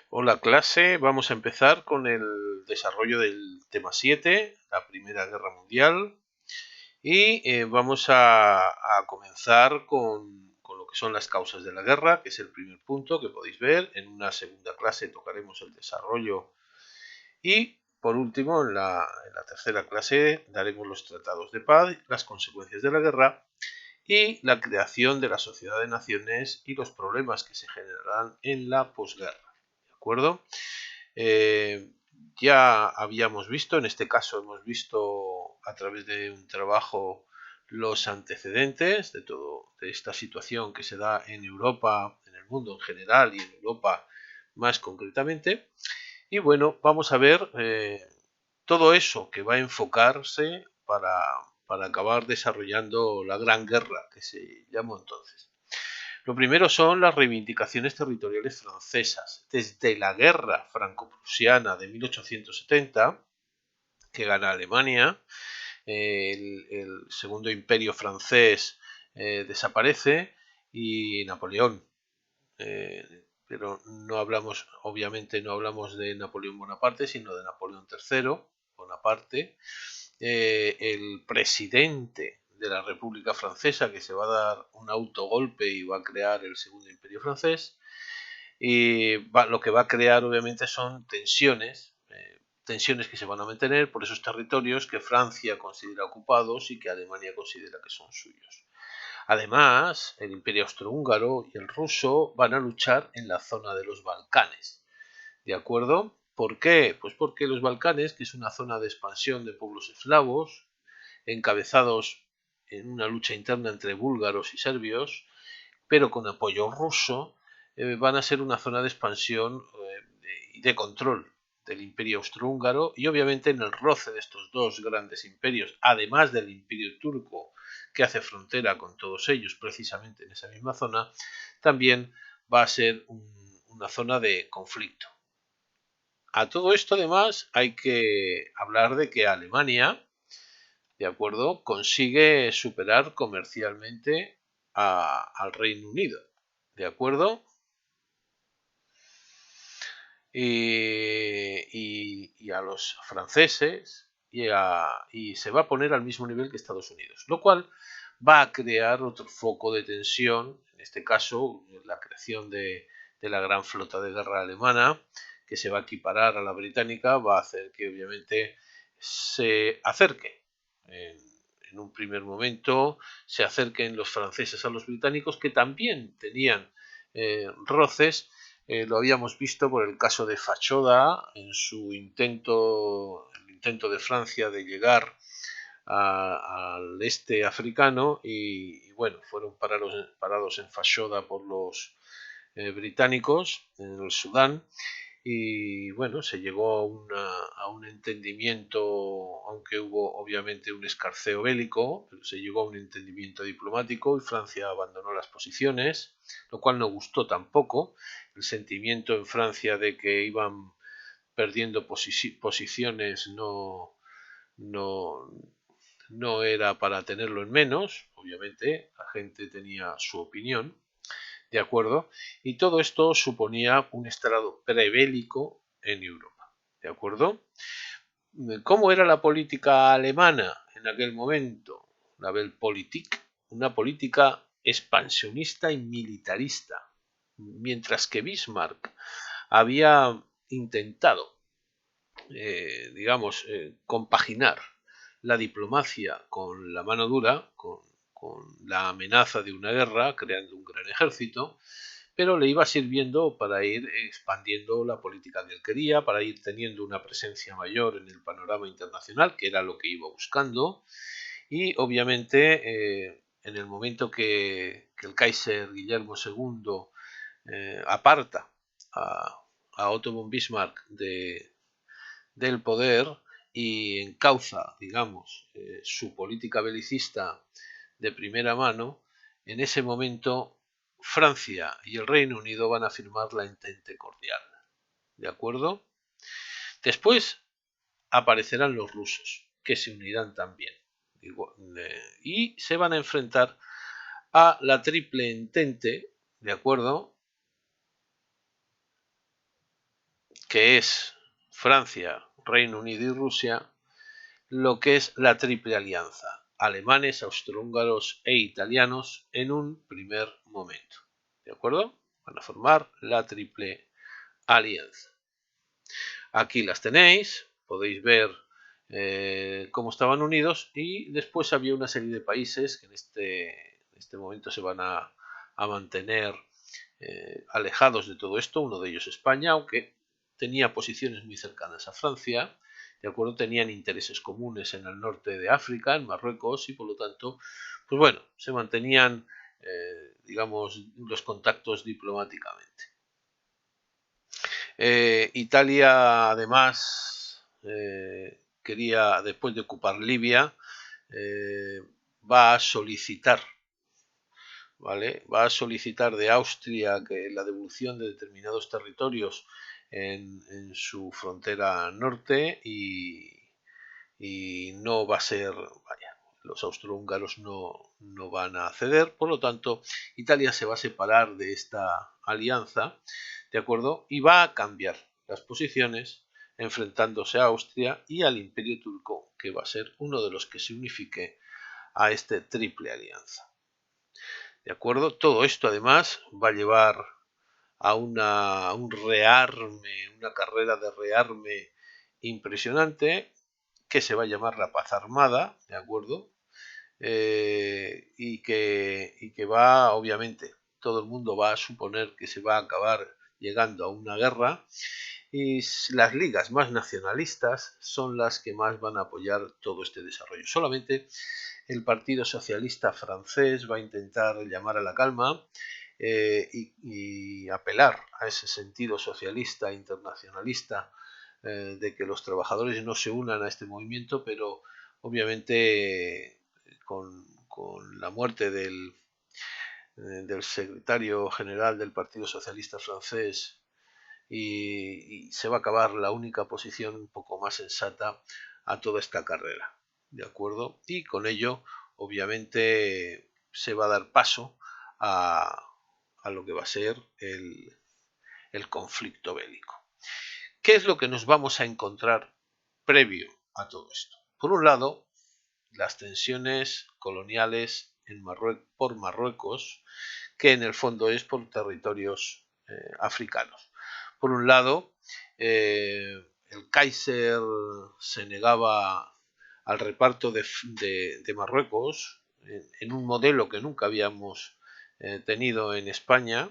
Hola clase, vamos a empezar con el desarrollo del tema 7, la Primera Guerra Mundial, y vamos a comenzar con lo que son las causas de la guerra, que es el primer punto que podéis ver. En una segunda clase tocaremos el desarrollo y, por último, en la tercera clase daremos los tratados de paz, las consecuencias de la guerra y la creación de la sociedad de naciones y los problemas que se generarán en la posguerra. ¿De acuerdo? Eh, ya habíamos visto, en este caso hemos visto a través de un trabajo los antecedentes de esta situación que se da en Europa, en el mundo en general y en Europa más concretamente. Y bueno, vamos a ver todo eso que va a enfocarse para acabar desarrollando la Gran Guerra que se llamó entonces. Lo primero son las reivindicaciones territoriales francesas. Desde la guerra franco-prusiana de 1870, que gana Alemania, el segundo imperio francés desaparece y Napoleón. Pero no hablamos, obviamente no hablamos de Napoleón Bonaparte, sino de Napoleón III Bonaparte, el presidente de la República Francesa, que se va a dar un autogolpe y va a crear el segundo imperio francés. Y lo que va a crear obviamente son tensiones que se van a mantener por esos territorios que Francia considera ocupados y que Alemania considera que son suyos. Además, el imperio austrohúngaro y el ruso van a luchar en la zona de los Balcanes. ¿De acuerdo? ¿Por qué? Pues porque los Balcanes, que es una zona de expansión de pueblos eslavos, encabezados en una lucha interna entre búlgaros y serbios, pero con apoyo ruso, van a ser una zona de expansión y de control del imperio austrohúngaro y obviamente en el roce de estos dos grandes imperios, además del imperio turco que hace frontera con todos ellos precisamente en esa misma zona, también va a ser una zona de conflicto. A todo esto además hay que hablar de que Alemania, ¿de acuerdo?, consigue superar comercialmente al Reino Unido, ¿de acuerdo? Y a los franceses y se va a poner al mismo nivel que Estados Unidos, lo cual va a crear otro foco de tensión, en este caso la creación de la gran flota de guerra alemana, que se va a equiparar a la británica, va a hacer que obviamente se acerque. En un primer momento se acerquen los franceses a los británicos, que también tenían roces. Lo habíamos visto por el caso de Fachoda en su el intento de Francia de llegar al este africano y bueno, fueron parados en Fashoda por los británicos en el Sudán y bueno, se llegó a un entendimiento, aunque hubo obviamente un escarceo bélico, pero se llegó a un entendimiento diplomático y Francia abandonó las posiciones, lo cual no gustó tampoco. El sentimiento en Francia de que iban perdiendo posiciones no, no era para tenerlo en menos, obviamente la gente tenía su opinión, ¿de acuerdo? Y todo esto suponía un estado prebélico en Europa, ¿de acuerdo? ¿Cómo era la política alemana en aquel momento? La Weltpolitik, una política expansionista y militarista, mientras que Bismarck había intentado, compaginar la diplomacia con la mano dura, con la amenaza de una guerra, creando un gran ejército, pero le iba sirviendo para ir expandiendo la política que él quería, para ir teniendo una presencia mayor en el panorama internacional, que era lo que iba buscando, y obviamente en el momento que el Kaiser Guillermo II aparta a Otto von Bismarck del poder y encauza, digamos, su política belicista de primera mano, en ese momento Francia y el Reino Unido van a firmar la Entente Cordial. ¿De acuerdo? Después aparecerán los rusos, que se unirán también. Y se van a enfrentar a la Triple Entente, ¿de acuerdo? que es Francia, Reino Unido y Rusia, lo que es la Triple Alianza, alemanes, austrohúngaros e italianos en un primer momento. ¿De acuerdo? Van a formar la Triple Alianza. Aquí las tenéis, podéis ver cómo estaban unidos, y después había una serie de países que en este momento se van a mantener alejados de todo esto. Uno de ellos España, aunque tenía posiciones muy cercanas a Francia, ¿de acuerdo? Tenían intereses comunes en el norte de África, en Marruecos, y por lo tanto, pues bueno, se mantenían, digamos, los contactos diplomáticamente. Italia, además, quería, después de ocupar Libia, eh, va a solicitar, ¿vale? Va a solicitar de Austria que la devolución de determinados territorios en su frontera norte, y no va a ser, vaya, los austrohúngaros no van a ceder. Por lo tanto, Italia se va a separar de esta alianza, ¿de acuerdo? Y va a cambiar las posiciones, enfrentándose a Austria y al Imperio Turco, que va a ser uno de los que se unifique a esta triple alianza. ¿De acuerdo? Todo esto además va a llevar a un rearme, una carrera de rearme impresionante, que se va a llamar la paz armada, ¿de acuerdo? Y que va, obviamente, todo el mundo va a suponer que se va a acabar llegando a una guerra, y las ligas más nacionalistas son las que más van a apoyar todo este desarrollo. Solamente el Partido Socialista francés va a intentar llamar a la calma, y apelar a ese sentido socialista internacionalista, de que los trabajadores no se unan a este movimiento, pero obviamente con la muerte del secretario general del Partido Socialista francés, y se va a acabar la única posición un poco más sensata a toda esta carrera, ¿de acuerdo? Y con ello, obviamente, se va a dar paso a lo que va a ser el conflicto bélico. ¿Qué es lo que nos vamos a encontrar previo a todo esto? Por un lado, las tensiones coloniales por Marruecos, que en el fondo es por territorios africanos. Por un lado, el Kaiser se negaba al reparto de Marruecos en un modelo que nunca habíamos tenido en España,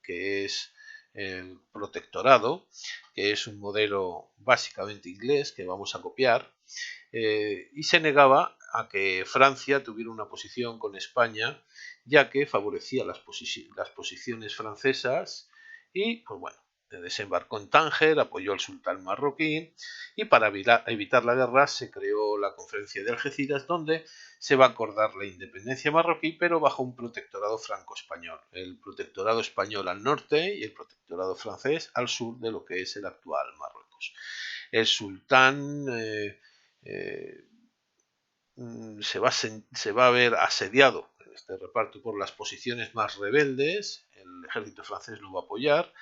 que es el protectorado, que es un modelo básicamente inglés que vamos a copiar, y se negaba a que Francia tuviera una posición con España, ya que favorecía las posiciones francesas, y pues bueno, desembarcó en Tánger, apoyó al sultán marroquí, y para evitar la guerra se creó la conferencia de Algeciras, donde se va a acordar la independencia marroquí, pero bajo un protectorado franco-español, el protectorado español al norte y el protectorado francés al sur de lo que es el actual Marruecos. El sultán eh, se va a ver asediado en este reparto por las posiciones más rebeldes. El ejército francés lo va a apoyar.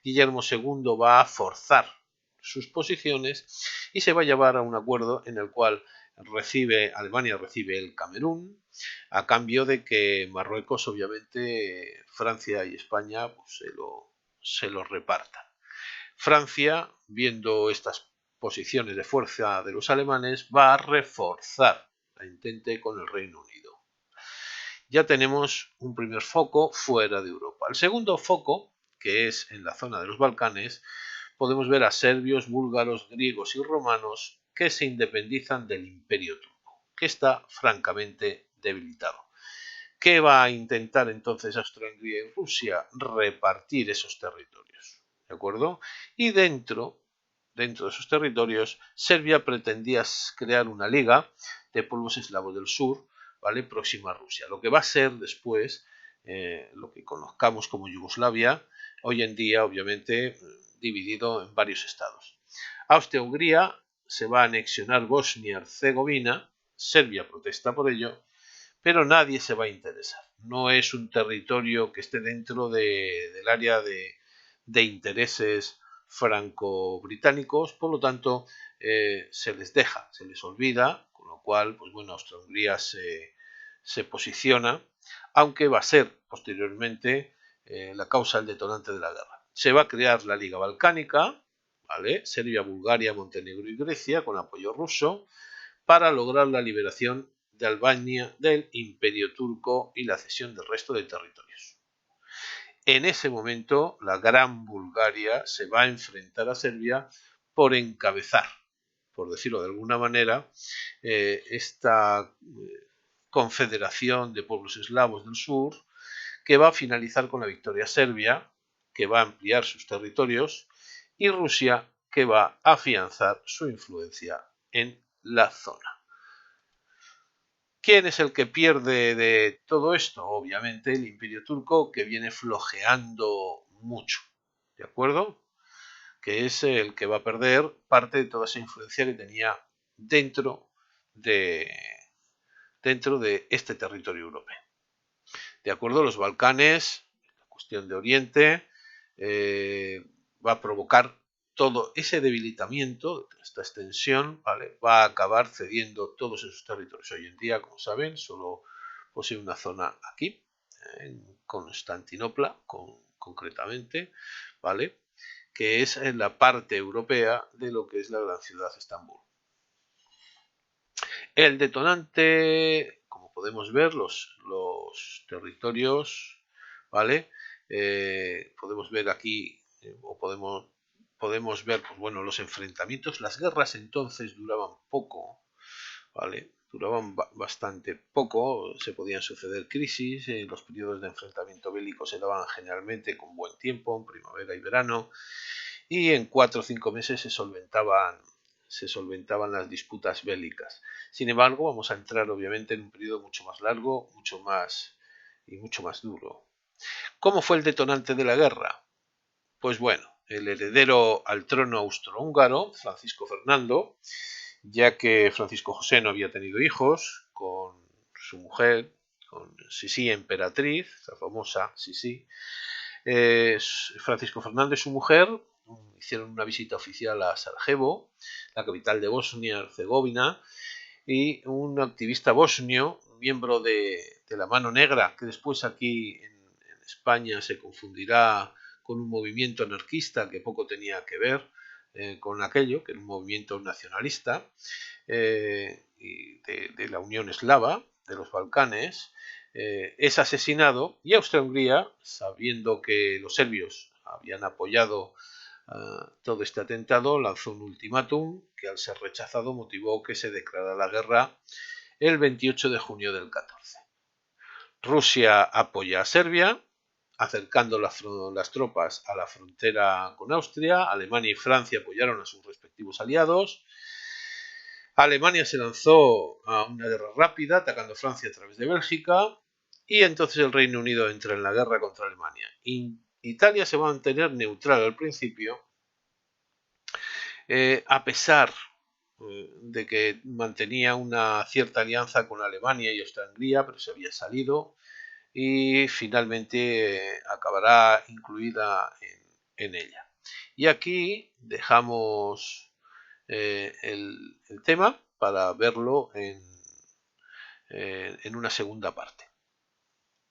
Guillermo II va a forzar sus posiciones, y se va a llevar a un acuerdo en el cual Alemania recibe el Camerún, a cambio de que Marruecos, obviamente, Francia y España pues, se lo repartan. Francia, viendo estas posiciones de fuerza de los alemanes, va a reforzar la entente con el Reino Unido. Ya tenemos un primer foco fuera de Europa. El segundo foco, que es en la zona de los Balcanes, podemos ver a serbios, búlgaros, griegos y romanos que se independizan del Imperio Turco, que está francamente debilitado. ¿Qué va a intentar entonces Austria-Hungría y Rusia? Repartir esos territorios, ¿de acuerdo? Y dentro de esos territorios, Serbia pretendía crear una liga de pueblos eslavos del sur, ¿vale? Próxima a Rusia. Lo que va a ser después, lo que conozcamos como Yugoslavia, hoy en día, obviamente, dividido en varios estados. Austria-Hungría se va a anexionar Bosnia-Herzegovina, Serbia protesta por ello, pero nadie se va a interesar. No es un territorio que esté dentro del área de intereses franco-británicos, por lo tanto se les deja, se les olvida, con lo cual, pues bueno, Austria-Hungría se posiciona, aunque va a ser posteriormente la causa, el detonante de la guerra. Se va a crear la Liga Balcánica, ¿vale? Serbia, Bulgaria, Montenegro y Grecia, con apoyo ruso, para lograr la liberación de Albania del Imperio Turco y la cesión del resto de territorios. En ese momento, la Gran Bulgaria se va a enfrentar a Serbia por encabezar, por decirlo de alguna manera, esta confederación de pueblos eslavos del sur, que va a finalizar con la victoria serbia, que va a ampliar sus territorios, y Rusia, que va a afianzar su influencia en la zona. ¿Quién es el que pierde de todo esto? Obviamente el Imperio Turco, que viene flojeando mucho, ¿de acuerdo? Que es el que va a perder parte de toda esa influencia que tenía dentro de este territorio europeo. De acuerdo, los Balcanes, la cuestión de Oriente, va a provocar todo ese debilitamiento, esta extensión, ¿vale? Va a acabar cediendo todos esos territorios. Hoy en día, como saben, solo posee una zona aquí, en Constantinopla, concretamente, ¿vale? Que es en la parte europea de lo que es la gran ciudad de Estambul. El detonante, como podemos ver, los territorios, ¿vale? Podemos ver aquí, o podemos ver, pues bueno, los enfrentamientos. Las guerras entonces duraban poco, ¿vale? Duraban bastante poco, se podían suceder crisis, los periodos de enfrentamiento bélico se daban generalmente con buen tiempo, en primavera y verano, y en 4 o 5 meses se solventaban las disputas bélicas. Sin embargo, vamos a entrar obviamente en un periodo mucho más largo, mucho más duro. ¿Cómo fue el detonante de la guerra? Pues bueno, el heredero al trono austrohúngaro, Francisco Fernando, ya que Francisco José no había tenido hijos con su mujer, con Sisi emperatriz, la famosa Sisi, Francisco Fernando y su mujer hicieron una visita oficial a Sarajevo, la capital de Bosnia-Herzegovina, y un activista bosnio, miembro de la Mano Negra, que después aquí en España se confundirá con un movimiento anarquista que poco tenía que ver con aquello, que era un movimiento nacionalista, y de la Unión Eslava, de los Balcanes, es asesinado, y Austria-Hungría, sabiendo que los serbios habían apoyado todo este atentado, lanzó un ultimátum que, al ser rechazado, motivó que se declarara la guerra el 28 de junio del 14. Rusia apoya a Serbia, acercando las tropas a la frontera con Austria. Alemania y Francia apoyaron a sus respectivos aliados. Alemania se lanzó a una guerra rápida, atacando a Francia a través de Bélgica, y entonces el Reino Unido entra en la guerra contra Alemania. Italia se va a mantener neutral al principio, a pesar de que mantenía una cierta alianza con Alemania y Austria-Hungría, pero se había salido, y finalmente acabará incluida en ella. Y aquí dejamos el tema para verlo en una segunda parte.